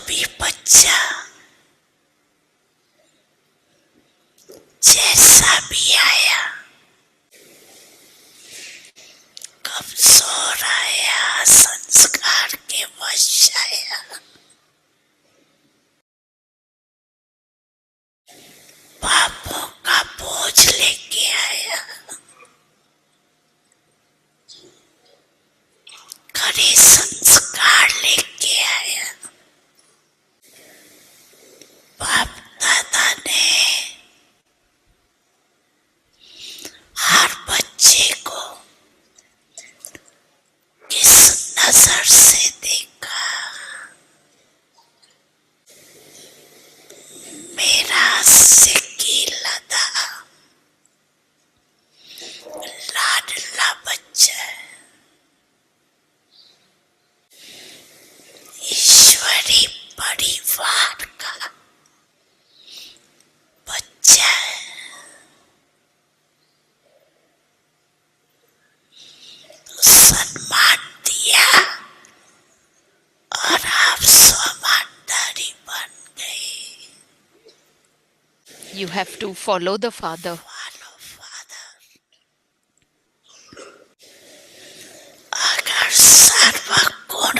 भी बच्चा जैसा भी आया, कमजोर आया, संस्कार के वश आया, पापों का बोझ लेके आया, खरे संस्कार लेके आया। बाप दादा ने हर बच्चे को किस नजर से देखा? मेरा सिक्की लदा लाडला बच्चा, ईश्वरी परिवार का बच्चा है। तो सम्मान दिया और आप स्वाभिमानी बन गए। You have to follow the Father. Follow Father. अगर सर्वगुण,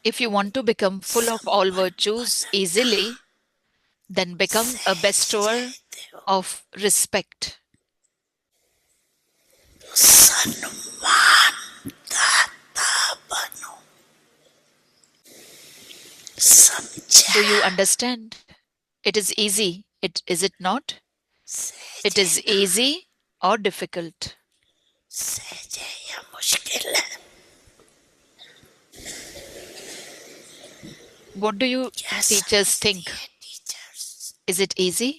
If you want to become full of all virtues easily, then become a bestower of respect. सम्मान दाता बनो। समझा? Do you understand? It is easy. Is it not? It is easy or difficult? सहज है या मुश्किल है? What do you teachers think? Teachers Is it easy?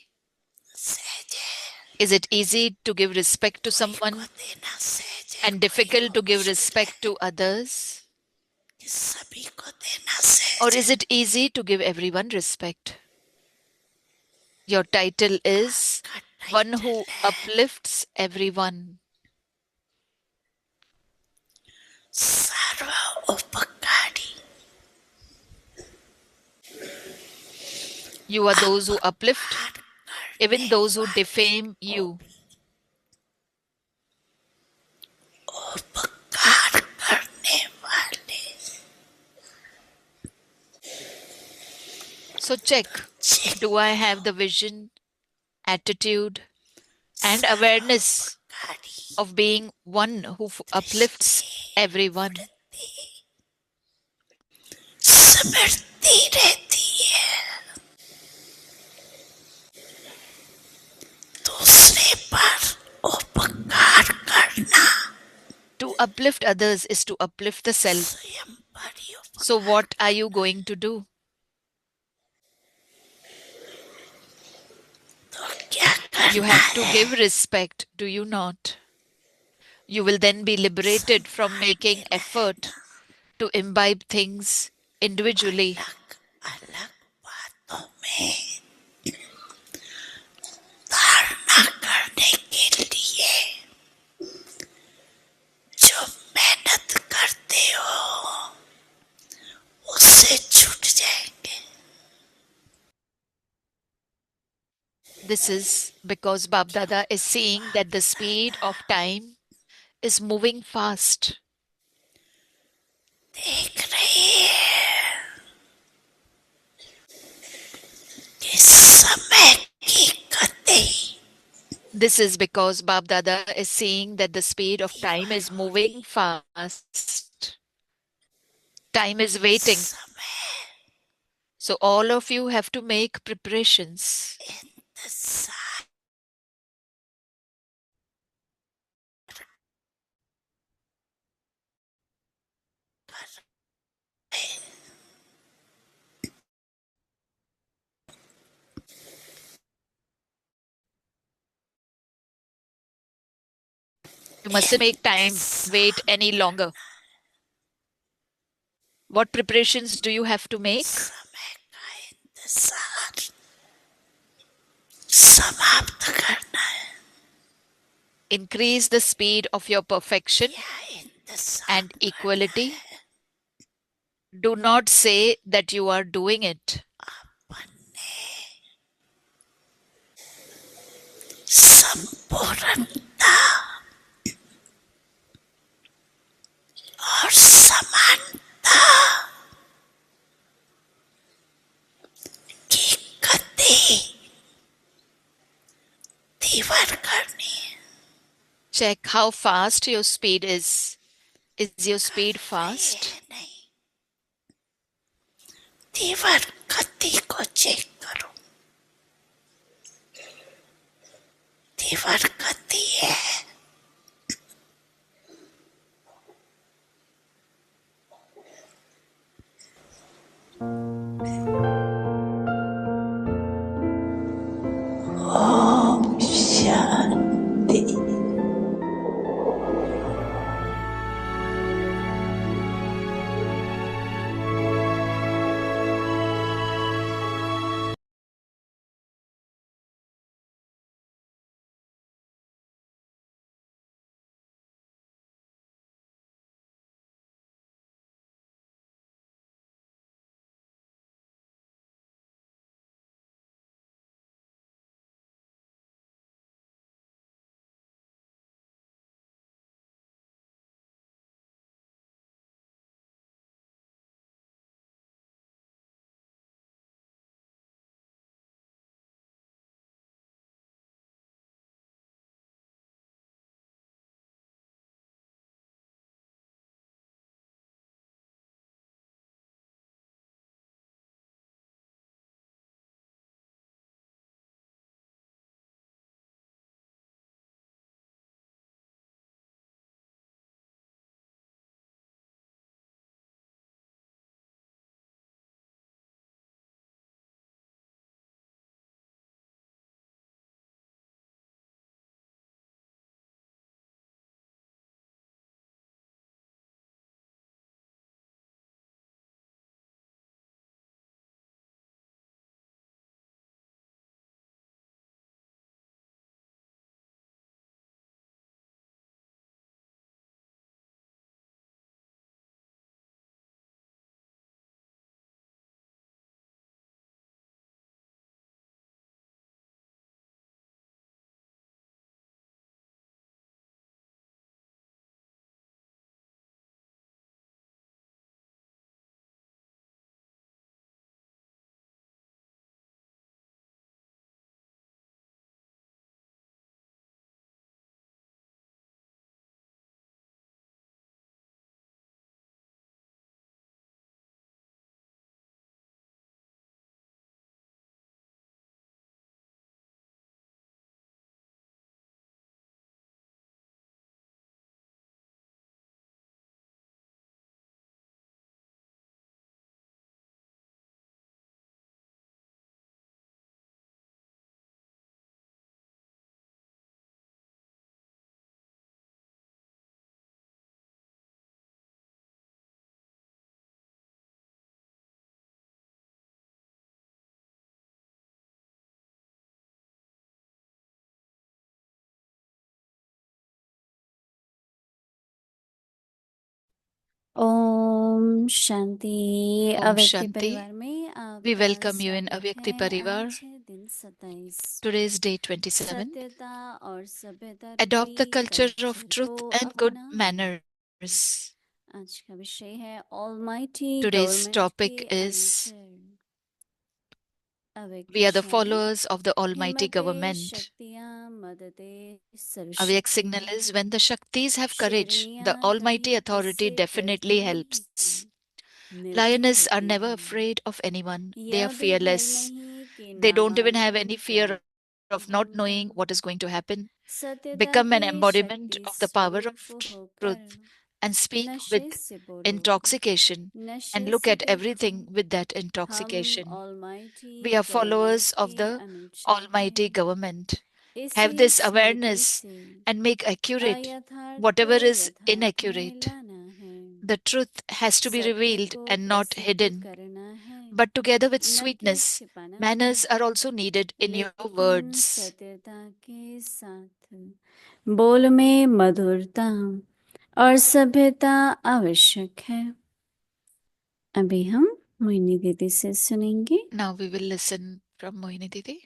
सहज है, Is it easy to give respect to someone देना सहज है, and difficult to give respect to others? सभी को देना सहज Or है। is it easy to give everyone respect? Your title is one who uplifts everyone. सर्व उपकारी, You are those who uplift, even those who defame you. उपकार करने वाले। So check, do I have the vision, attitude, and awareness of being one who uplifts everyone? स्मृति रहती है, दूसरे पर उपकार करना, To uplift others is to uplift the self. स्वयं पर ही उपकार। So what are you going to do? तो क्या करना You have to है? give respect, do you not? You will then be liberated from making effort to imbibe things individually. अलग बातों में धारणा करने के लिए जो मेहनत करते हो उससे छूट जाएंगे। This is because Bab Dada is seeing that the speed of time is moving fast. देख रही है कि समय की गति This is because Bab Dada is seeing that the speed of time is moving fast. Time is waiting. So all of you have to make preparations. इंतजार You mustn't make time wait any longer. What preparations do you have to make? समय का इंतजार समाप्त करना है। Increase the speed of your perfection इंतजार and equality. Do not say that you are doing it. संपूर्णता और समानता की गति तीव्र करनी Check how fast your speed is. Is your speed fast? नहीं, तीव्र गति को चेक करो। तीव्र गति है शांति। ओम शांति। Om अव्यक्ति Shanti. परिवार में We आपका welcome you in स्वागत Avyakti है। Parivar. आज है दिन 27। Today is day 27. सत्यता और सभ्यता Adopt the रूपी culture of कल्चर truth को and good अपनाएं। manners. आज का विषय है ऑलमाइटी Today's गवर्नमेंट topic के is अनुचर। अव्यक्त we are the दीक्षा में followers of the Almighty हिम्मते government. शक्तियां मदते Avyak signal सर्वशक्तिमान। is when the Shaktis have courage, the शेरनियां Almighty कभी authority किससे definitely डरती helps. नहीं, निर्भीक Lioness are होती never हैं। afraid of anyone. They यह are भी भय fearless. नहीं कि They don't even have नामालूम any क्या fear of not knowing what is going to happen. सत्यता Become an के embodiment शक्ति of the power of स्वरूप होकर truth and speak नशे with से बोलो, intoxication and नशे look से at देखो। everything with that हम intoxication. Almighty We are government followers of के the अनुचर Almighty हैं। government. Have इसी this स्मृति awareness से and make accurate अयथार्थ whatever को is यथार्थ में inaccurate. लाना है। The truth has to be सत्य revealed को and not प्रसिद्ध hidden. करना है, But together with न कि sweetness, छिपाना है। manners are also needed in your लेकिन words. सत्यता के साथ बोल में मधुरता और सभ्यता आवश्यक है। अभी हम मोहिनी दीदी से सुनेंगे। Now we will listen from Mohini Didi.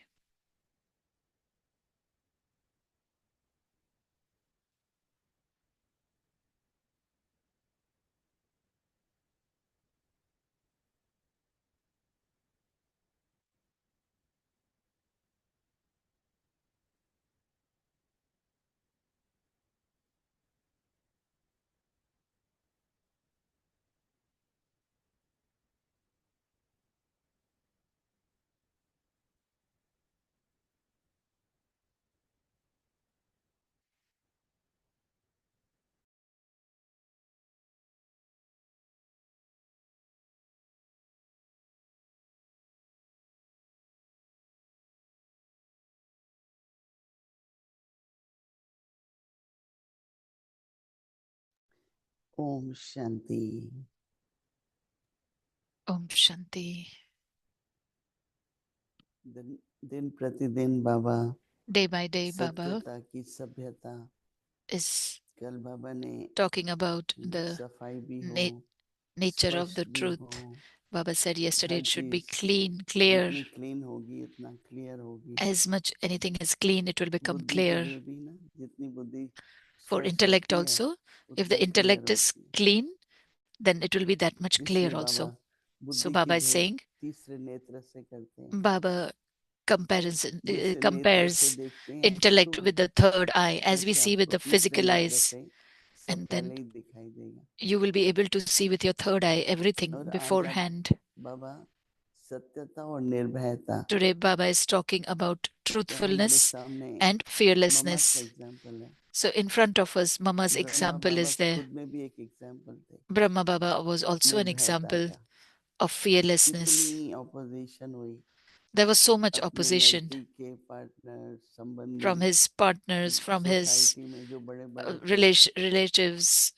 Om Shanti. Om Shanti. दिन दिन प्रतिदिन बाबा Day by day, Baba सत्यता की सभ्यता, is कल बाबा ने talking about the सफाई भी हो, nature of the स्पष्ट भी truth. हो, Baba said yesterday her it should be चीज clean, clear. जितनी क्लीन होगी उतना क्लियर होगी। As much anything is clean, it will become बुद्धि के clear. लिए भी ना, जितनी बुद्धि For स्वच्छ intellect होती है also, if उतना the क्लियर intellect is होती है। clean, then it will be that much clear इसलिए बाबा also. So बुद्धि की Baba is भेंट saying, तीसरे नेत्र से करते हैं। Baba comparison जिस नेत्र से compares देखते हैं intellect तो with the third eye, as we वैसे see with आपको the तीसरे physical नेत्र eyes, से सब and पहले then ही दिखाई देगा। you will be able to see with your third eye everything और आज आप beforehand. बाबा सत्यता और निर्भयता, Today, Baba is talking about तो हमारे truthfulness सामने and मम्मा का fearlessness. एग्जाम्पल है। So, in front of us, Mama's Brahma example Baba is there. खुद में भी एक एग्जाम्पल थे Brahma Baba was also an निर्भयता example का। of fearlessness. कितनी ऑपोजिशन हुई, There was so much अपने opposition नजदीक के पार्टनर, संबंधी, from his partners, from his society में जो बड़े बड़े थे, relatives,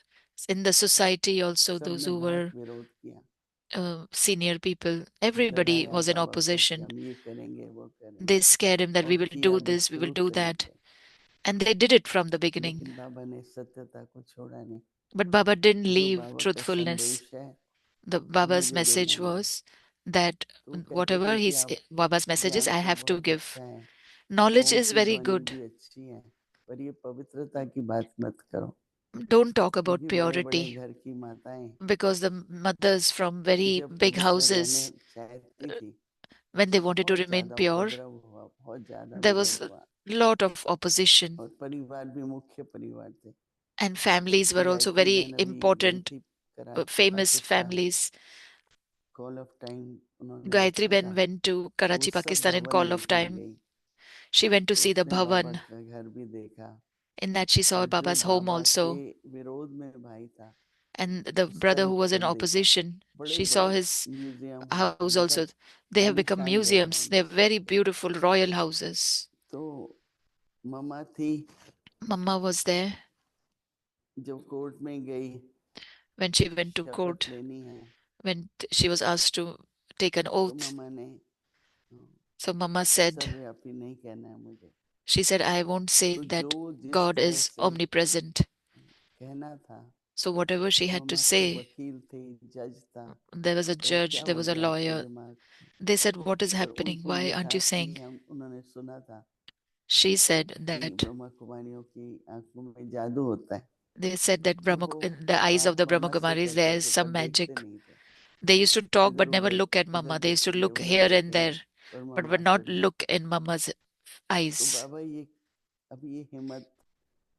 in the society also, those सबने who were बहुत विरोध किया। senior people. Everybody डराया was in बाबा को कि opposition. हम ये करेंगे वो करेंगे, They scared him that we और will किया do भी this, we will शुरू do से ही that. थे। And they did it from the beginning. लेकिन बाबा ने सत्यता को छोड़ा नहीं। But Baba didn't जो leave बाबा का truthfulness. संदेश है The वो Baba's मुझे message देना है। was that तो वो कहते whatever थे कि his आप Baba's message is, ज्ञान I तो have to बहुत give. अच्छा है, Knowledge ओम is की very ध्वनि good. भी अच्छी है, पर ये पवित्रता की बात मत करो, Don't talk about क्योंकि बड़े बड़े purity, घर की माताएं because the mothers from very जब big पवित्र रहने houses, चाहती थी when they wanted to बहुत remain ज्यादा pure, उपद्रव हुआ, बहुत ज्यादा there विरोध was a हुआ, lot of opposition, और परिवार भी मुख्य परिवार थे। and families were also Gayatri very बहन अभी गई important, थी Karachi famous Pakistan, families. Call of time उन्होंने Gayatri रखा Ben था, went to तो वो Karachi, सब Pakistan in भवन call of देखने time. गई, She went to तो see the उसने बाबा Bhavan. का घर भी देखा, In that, she saw और जो Baba's home बाबा के also. विरोध में भाई था And the उसका brother भी who was in घर देखा। opposition, बड़े she saw बड़े his म्यूजियम, house also. बहुत They have become आलीशान घर हैं museums. They are उनके। very beautiful royal houses. तो मम्मा थी, Mama was there जब कोर्ट में गई, when she went to शपथ court, लेनी है, when she was asked to take an तो oath. मम्मा ने So Mama said, सर्वव्यापी नहीं कहना है मुझे, she said, I won't say तो that जो जिस God तरह is से omnipresent. कहना था, So whatever she had to मम्मा तो say, वकील थे, जज था, there was a तो judge, क्या there हो was a गया आपके lawyer. दिमाग में? They said, what is पर happening? उनको Why ये aren't था you saying? कि हम उन्होंने सुना था She said कि that ब्रह्मा कुमारियों की आंखों में जादू होता है, they said that तो Brahma, वो in the eyes of बात the Brahma मम्मा से Kumaris, there करते is थे पर some देखते magic. नहीं थे। They used to talk इधर but never उधर look at इधर Mama. They used to देखेंगे look उधर here and देखेंगे, there, पर but मम्मा would से not नहीं। look in Mama's तो eyes. बाबा ये अभी ये हिम्मत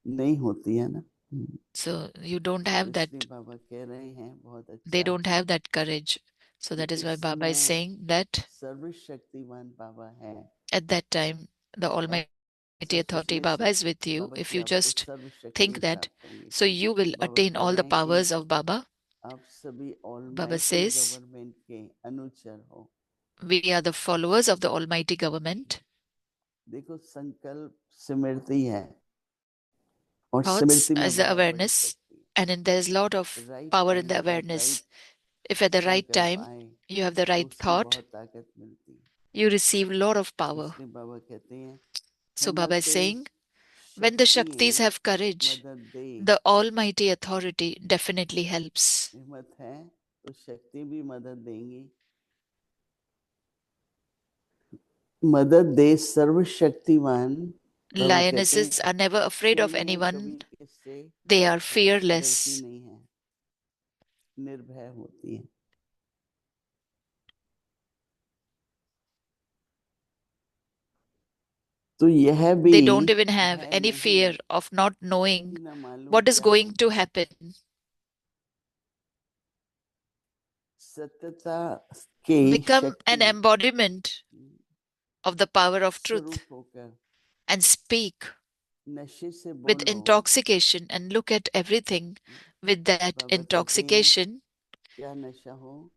नहीं होती है ना, So you don't तो have that, इसलिए बाबा कह रहे हैं बहुत they अच्छा don't have that courage. So कि that is why इस Baba is समय saying that सर्वशक्तिमान बाबा है। at that time, the Almighty ऐसा Authority सोचने Baba से is with you. Baba If की you आपको just think सर्वशक्तियाँ that, प्राप्त होंगी। so you will Baba attain कह all रहे the हैं कि powers of Baba. आप सभी Baba ऑलमाइटी says, गवर्नमेंट के अनुचर हो। we are the followers of the Almighty Government. देखो संकल्प सिमरती है, और Thoughts सिमरती में as the बाबा बड़ी awareness, शक्ति है। and then there's a lot of right power in time the पर awareness. Right If at the right संकल्प time आए you have the तो right उसकी thought, बहुत ताकत मिलती है। you receive a lot of power. इसलिए बाबा कहते हैं So Baba is हिम्मतें saying, when the Shaktis शक्तियाँ have courage, मदद दे। the Almighty Authority definitely helps. हिम्मत है तो शक्ति भी मदद देंगी। मदद दे सर्वशक्तिमान। बाबा कहते Lionesses हैं are never afraid of कोई नहीं कभी anyone. किससे They are डरती fearless. नहीं है, निर्भय होती है। तो यह भी They don't even have भय any नहीं, fear of not knowing कि ना मालूम what is क्या going to होगा। happen. सत्यता के Become an शक्ति embodiment of the power of truth स्वरूप होकर and speak नशे से with बोलो। intoxication and look at everything with that बाबा कहते हैं intoxication. क्या नशा हो,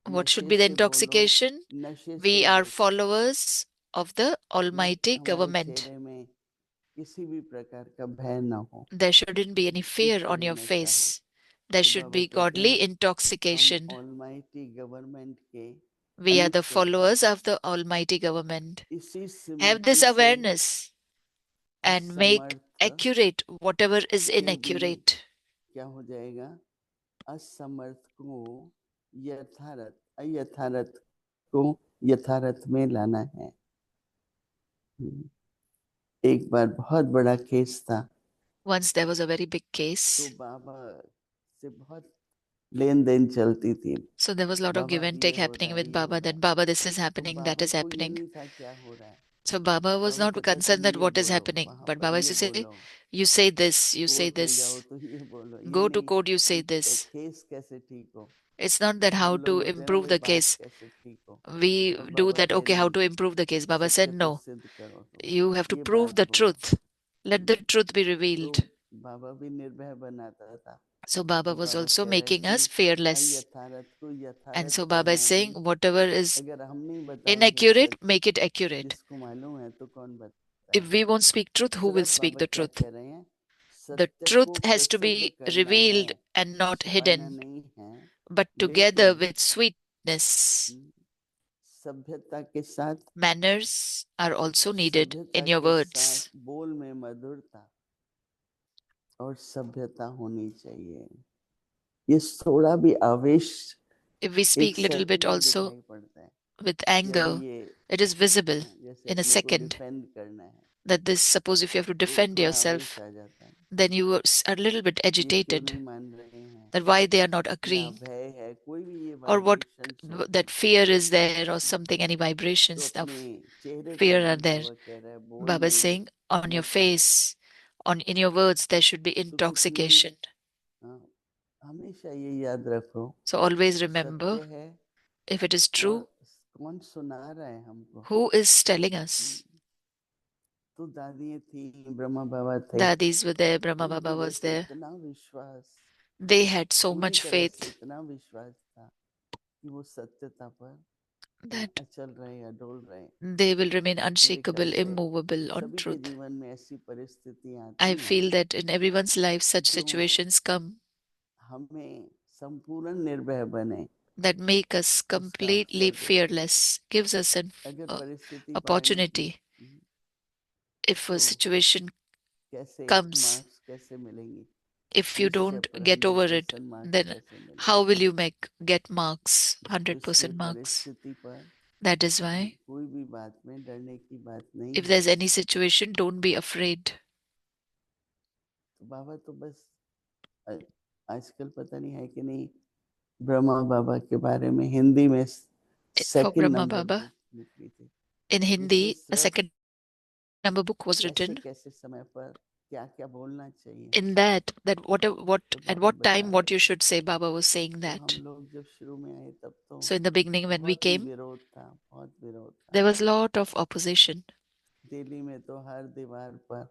What should नशे be the से बोलो, intoxication? नशे से We are देखो। followers of the Almighty हमारे Government. चेहरे में किसी भी प्रकार का भय ना हो, There shouldn't be any fear on Ishwari your नशा हो। face. There तो should बाबा be कहते godly हैं हम intoxication. ऑलमाइटी गवर्नमेंट के We are the अनुष्ठ होकर followers of the Almighty Government. इसी Have स्मृति this से awareness and make असमर्थ accurate whatever is के भी inaccurate. क्या हो जाएगा, असमर्थ को यथार्थ, अयथार्थ को यथार्थ में लाना है। एक बार बहुत बड़ा केस था, Once there was a very big तो case. बाबा से बहुत लेन देन चलती थी। So there was a lot of Baba give अब and ये take हो happening रहा है, with ये हो Baba, रहा that है। Baba, this is तो happening, that बाबा is को ये happening. नहीं था क्या हो रहा है। So Baba was Baba not कहता concerned तुम that ये what is बोलो, happening, वहां but पर Baba ये used to say, बोलो, you say this, you say court में जाओ this, तो ये बोलो, ये go to नहीं court, you say कि this. केस कैसे ठीक हो। It's not that हम how लोग to बोलते हैं ना improve भाई the बात case. कैसे ठीक हो, We और do बाबा that, कह okay, रही how हैं to improve the case. Baba सत्य said, को no, सिद्ध करो तुम, you have to ये prove बात the बोलो। truth. Let the truth be तो revealed. बाबा भी निर्भय बनाता था। So Baba तो was बाबा also कह रहे making us कि fearless. अयथार्थ को And यथार्थ so Baba is करना saying, भी whatever is अगर हम नहीं बताएंगे inaccurate, such, make it accurate. जिसको मालूम है तो कौन If बताएगा। we won't speak truth, who will सिर्फ speak बाबा the क्या truth? कह रहे हैं, The सत्य truth को has to प्रसिद्ध be करना revealed है, and not छिपाना hidden, नहीं है, but together लेकिन with sweetness. सभ्यता के साथ, Manners are also needed सभ्यता in your के words. साथ बोल में मधुरता और सभ्यता होनी चाहिए। ये थोड़ा भी आवेश If we एक speak little bit सेकंड में also दिखाई पड़ता है। with कि अभी anger, ये it is visible जैसे in a अपने को second. डिफेंड करना है, That this, suppose if you have to तो defend थोड़ा yourself, आवेश आ जाता है। then you are a little bit ये क्यों agitated. नहीं मान रहे हैं, That why they are not या agreeing, भय है, कोई भी ये or what वाइब्रेशंस होते that हैं, fear is there, or something, any तो vibrations of अपने चेहरे fear पर are भी there. बाबा कह रहे हैं बोल Baba is में saying, on your मत आना। face, in your words, there should be तो किसी भी intoxication. हमेशा ये याद रखो, So always remember, सत्य है if it is और true, कौन सुना रहा है हमको। who is telling us? तो दादी थी, ब्रह्मा बाबा थे, Dadis were there, Brahma उनके Baba was वैसे there. इतना विश्वास, They had so पूरी much तरह से faith इतना विश्वास था कि वो सत्यता पर that अचल रहे या डोल रहे। they will remain मेरे ख्याल unshakable, से immovable on सभी के truth. जीवन में ऐसी परिस्थितियां I आती हैं feel that in everyone's life, such जो situations come हमें संपूर्ण निर्भय बने that make us उसका completely अवसर देती। fearless, gives us an अगर परिस्थिति पानी की opportunity. If a तो situation कैसे comes, मार्क्स कैसे मिलेंगी, if you निश्चय don't पर get over it, 100% marks then कैसे मिलेंगे। how will you get marks, तो इसलिए 100% marks? परिस्थिति पर That is why, कोई भी बात में डरने की बात नहीं if है। there's any situation, don't be afraid. तो बाबा तो बस आजकल पता नहीं है कि नहीं, ब्रह्मा बाबा के बारे में हिंदी में For second Brahma number Baba, book निकली थी, in जिसमें Hindi, a सिर्फ second number book was कैसे written. कैसे समय पर क्या क्या बोलना चाहिए, In that what तो at बाबा what बता time what रहे you थे। should say, Baba was saying तो that. हम लोग जब शुरू में आए तब तो So in the beginning, when we बहुत ही came, विरोध था, बहुत विरोध there था। was a lot of opposition. Delhi में तो हर दीवार पर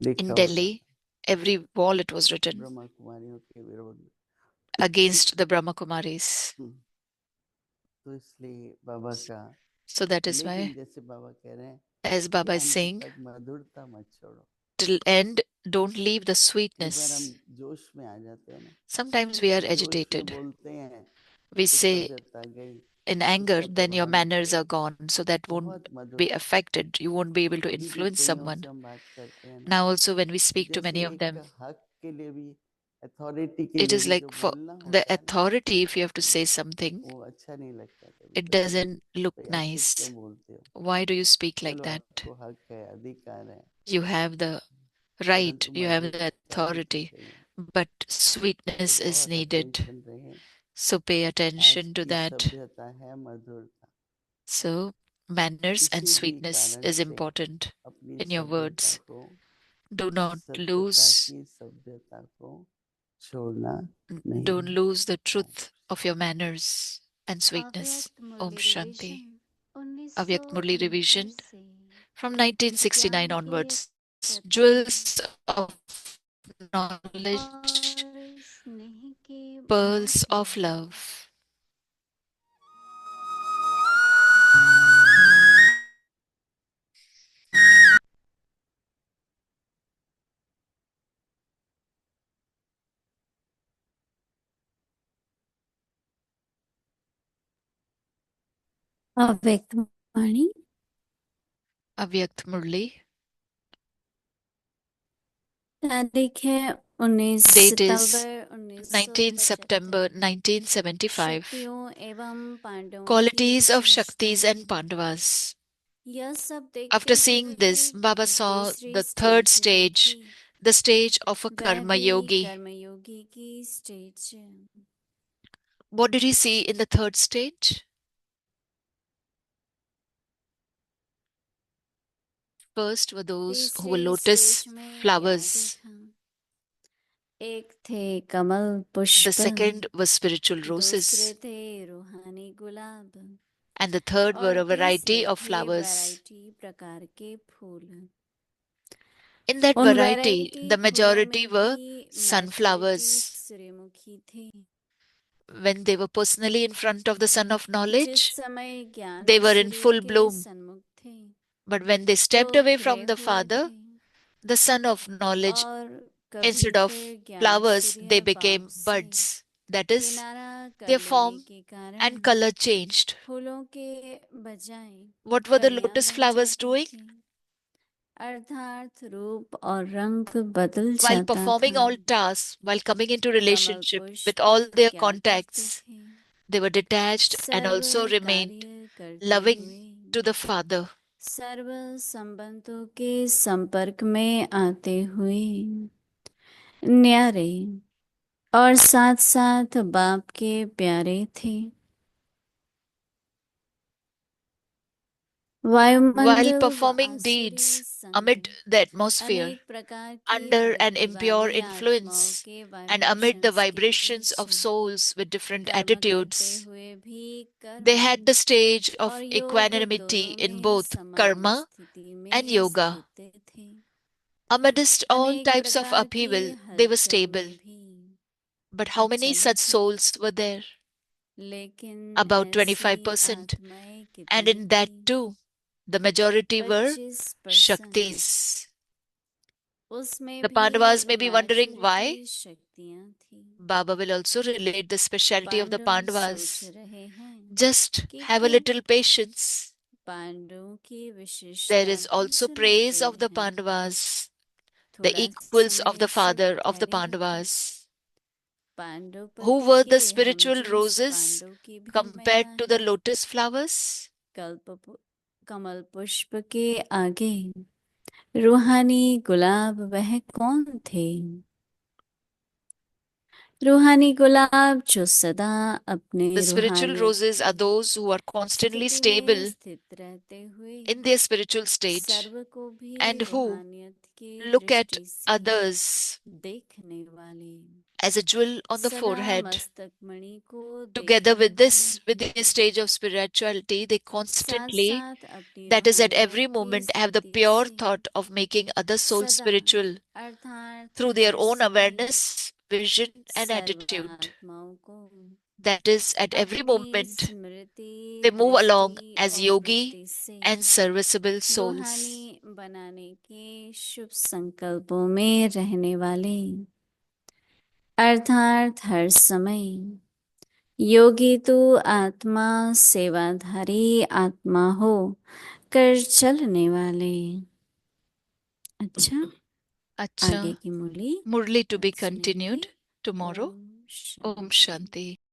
In लिखा होता Delhi, था every wall it was written Brahma कुमारियों के विरोध में। against the Brahma Kumaris. तो इसलिए बाबा का, So that is लेकिन why, जैसे बाबा कह रहे हैं as कि Baba is अंत saying, तक मधुरता मत छोड़ो। till end, don't leave the कई बार हम sweetness. जोश में आ जाते हैं ना, Sometimes we are जोश में agitated. बोलते हैं We तो say सभ्यता गई, in anger, उसका then your प्रभाव नहीं manners are पड़ेगा। gone. So that won't बहुत मधुर be affected. You won't be able to अभी भी influence कईयों someone. से हम बात करते हैं ना, Now also when we speak to जैसे many of एक them, हक के लिए भी अथॉरिटी के It लिए is भी जो like for बोलना the होता है ना, authority, if you have to say something, वो अच्छा नहीं लगता कभी it कभी। doesn't look भाई ऐसे nice. क्यों बोलते हो? Why do you speak like चलो that? आपको हक है, अधिकार है, You have the right, परंतु you have मधुरता the भी तो authority, चाहिए। but तो sweetness is बहुत needed. अटेंशन रहे। So pay आज attention to की that. सभ्यता है मधुरता। So manners and किसी भी sweetness कारण is से important अपनी in your सभ्यता words. को, Do not सत्यता lose, की सभ्यता को छोड़ना नहीं don't है। lose the Om truth of your manners and sweetness. Avyakt Om Murli Shanti. Revision Avyakt Murli 1969 revision से from 1969 ज्ञान के onwards. प्रथम Jewels of knowledge, और स्नेह के pearls भूषण। of love. अव्यक्त वाणी Avyakt Murli. तारीख है 19 Date is सितंबर 19 September 1975। 1975. शक्तियों एवं पांडवों की Qualities of विशेषता। Shaktis and Pandavas. यह सब After देखते seeing हुए this, Baba जो saw तीसरी the third स्टेज stage, देखी, the stage of a वह karma भी yogi. कर्मयोगी की स्टेज है। What did he see in the third stage? First were those who were तीसरी lotus स्टेज में क्या flowers. देखा? एक थे कमल The पुष्प, second was spiritual दूसरे roses. थे रूहानी गुलाब, And the third were और a variety तीसरे of थे flowers. वैरायटी प्रकार के फूल। In that उन variety, वैरायटी the फूलों majority में were भी मेजॉरिटी sunflowers. सूर्यमुखी थे। When they were personally in front of the sun of जिस knowledge, समय ज्ञान they were in Surya full के bloom. सन्मुख थे, But when they तो stepped away खिले from the हुए Father, थे, the sun of knowledge, और instead कभी of फिर ज्ञान flowers, सूर्य they भाव became से buds. That is, किनारा कर their लेने form के and कारण color changed. फूलों के बजाय What were the कलियां lotus बन flowers जाती doing? थी, अर्थात रूप और रंग बदल While जाता performing था। all tasks, while coming into Kamal relationship with पुष्प all their क्या करते contacts, थे? they were detached and serve also remained कार्य करते loving हुए to the Father. सर्व संबंधों के संपर्क में आते हुए न्यारे और साथ साथ बाप के प्यारे थे। While वायुमंडल व performing आसुरी deeds संग amid the atmosphere, अनेक प्रकार की under an वृत्ति impure वाली आत्माओं influence, के and amid the vibrations vibrations के of beach souls with different कर्म करते attitudes, हुए भी they कर्म had the stage और of योग equanimity दोनों in में both समान karma स्थिति and में yoga. स्थित थे। Amidst all अनेक types of प्रकार की upheaval, they were हलचल stable. में भी But how many अचल such थे, souls were there? लेकिन About ऐसी 25%. आत्माएं And कितनी in that थी? too, the majority were 25%। Shaktis. उसमें The भी Pandavas may be wondering why. Maturity शक्तियां थी। Baba will also relate the specialty of the Pandav सोच Pandavas. रहे हैं Just कि have a क्यों little patience. पांडवों की There विशेषता is भी also सुनाई praise दे of the है। Pandavas, the थोड़ा equals of the समय से father of the ठहरे रखें। Pandavas, पांडव who पति were के the spiritual हमजोस roses पांडव की भी compared मैया to the है। lotus flowers. कमल पुष्प के आगे रूहानी गुलाब वह कौन थे? रूहानी गुलाब जो सदा अपने The spiritual रूहानियत roses are की those who are constantly स्थिति में stable स्थित रहते हुए in their spiritual state सर्व को भी and who रूहानियत की look at दृष्टि से others देखने वाले, as a jewel on the सदा forehead. मस्तक मणि को Together देखने with this, वाले, with their stage of spirituality, they साथ constantly, साथ अपनी that is at every रूहानियत की moment, have the स्थिति pure से thought of making other souls सदा spiritual अर्थात through their हर own समय awareness, vision, and serve attitude. आत्माओं को That is, at every अपनी moment, Smriti they move along दृष्टि as और yogi वृत्ति से and serviceable souls. रूहानी बनाने के शुभ संकल्पों में रहने वाले, अर्थात हर समय योगी तो आत्मा सेवाधारी आत्मा हो कर चलने वाले। अच्छा, Acha, आगे की मुरली Murli to be सुनेंगे। continued. tomorrow. Om Shanti. Om Shanti.